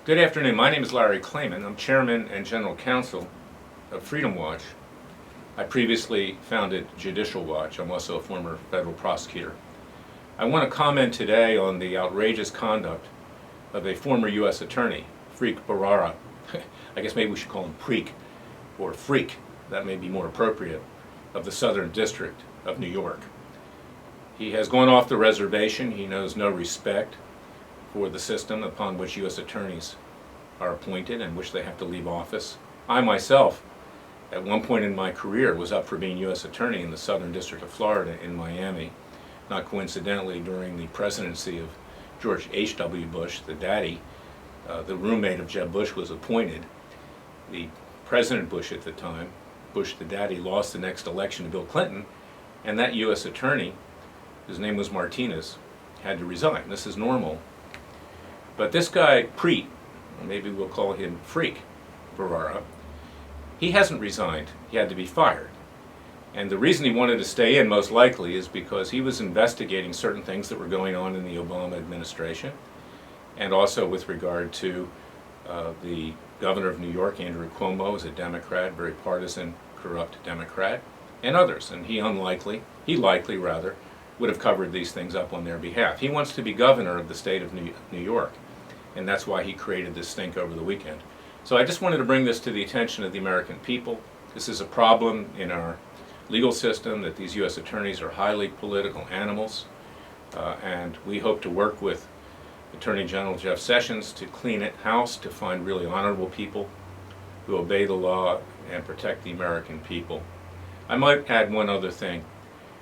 Good afternoon. My name is Larry Klayman. I'm Chairman and General Counsel of Freedom Watch. I previously founded Judicial Watch. I'm also a former federal prosecutor. I want to comment today on the outrageous conduct of a former U.S. attorney, Freak Bharara. I guess maybe we should call him Preek or Freak. That may be more appropriate, of the Southern District of New York. He has gone off the reservation. He knows no respect for the system upon which U.S. attorneys are appointed and which they have to leave office. I myself, at one point in my career, was up for being U.S. attorney in the Southern District of Florida in Miami, not coincidentally during the presidency of George H.W. Bush, the daddy. The roommate of Jeb Bush was appointed. The President Bush at the time, Bush the daddy, lost the next election to Bill Clinton, and that U.S. attorney, his name was Martinez, had to resign. This is normal. But this guy, Preet, or maybe we'll call him Freak Bharara, he hasn't resigned. He had to be fired. And the reason he wanted to stay in, most likely, is because he was investigating certain things that were going on in the Obama administration, and also with regard to the governor of New York, Andrew Cuomo, is a Democrat, very partisan, corrupt Democrat, and others. And he likely would have covered these things up on their behalf. He wants to be governor of the state of New York, and that's why he created this stink over the weekend. So I just wanted to bring this to the attention of the American people. This is a problem in our legal system, that these U.S. attorneys are highly political animals, and we hope to work with Attorney General Jeff Sessions to clean it house, to find really honorable people who obey the law and protect the American people. I might add one other thing.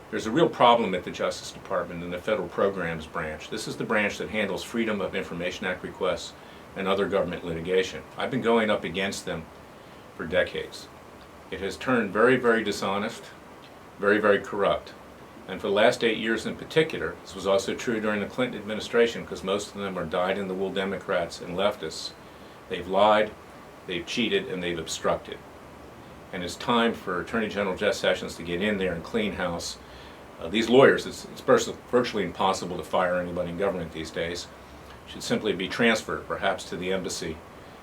There's a real problem at the Justice Department in the Federal Programs Branch. This is the branch that handles Freedom of Information Act requests and other government litigation. I've been going up against them for decades. It has turned very, very dishonest, very, very corrupt. And for the last 8 years in particular, this was also true during the Clinton administration, because most of them are dyed-in-the-wool Democrats and leftists. They've lied, they've cheated, and they've obstructed. And it's time for Attorney General Jeff Sessions to get in there and clean house. These lawyers, it's virtually impossible to fire anybody in government these days, should simply be transferred, perhaps to the embassy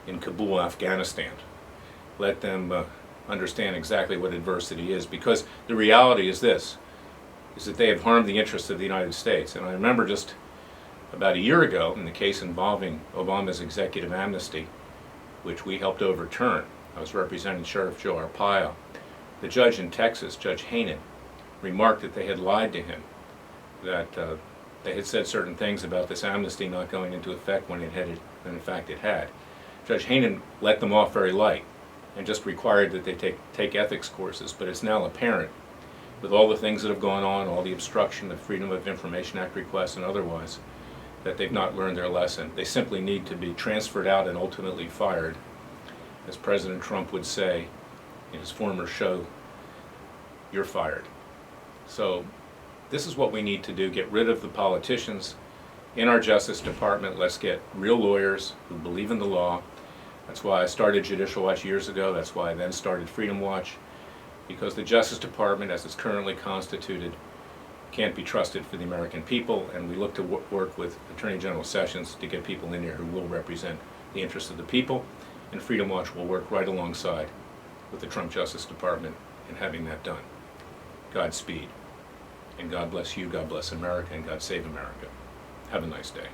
in Kabul, Afghanistan. Let them understand exactly what adversity is, because the reality is this, is that they have harmed the interests of the United States. And I remember just about a year ago, in the case involving Obama's executive amnesty, which we helped overturn, I was representing Sheriff Joe Arpaio. The judge in Texas, Judge Hainan, remarked that they had lied to him, that they had said certain things about this amnesty not going into effect when in fact it had. Judge Hainan let them off very light and just required that they take ethics courses, but it's now apparent, with all the things that have gone on, all the obstruction of Freedom of Information Act requests and otherwise, that they've not learned their lesson. They simply need to be transferred out and ultimately fired. As President Trump would say in his former show, "You're fired." So this is what we need to do, get rid of the politicians in our Justice Department. Let's get real lawyers who believe in the law. That's why I started Judicial Watch years ago. That's why I then started Freedom Watch, because the Justice Department, as it's currently constituted, can't be trusted for the American people, and we look to work with Attorney General Sessions to get people in here who will represent the interests of the people, and Freedom Watch will work right alongside with the Trump Justice Department in having that done. Godspeed, and God bless you, God bless America, and God save America. Have a nice day.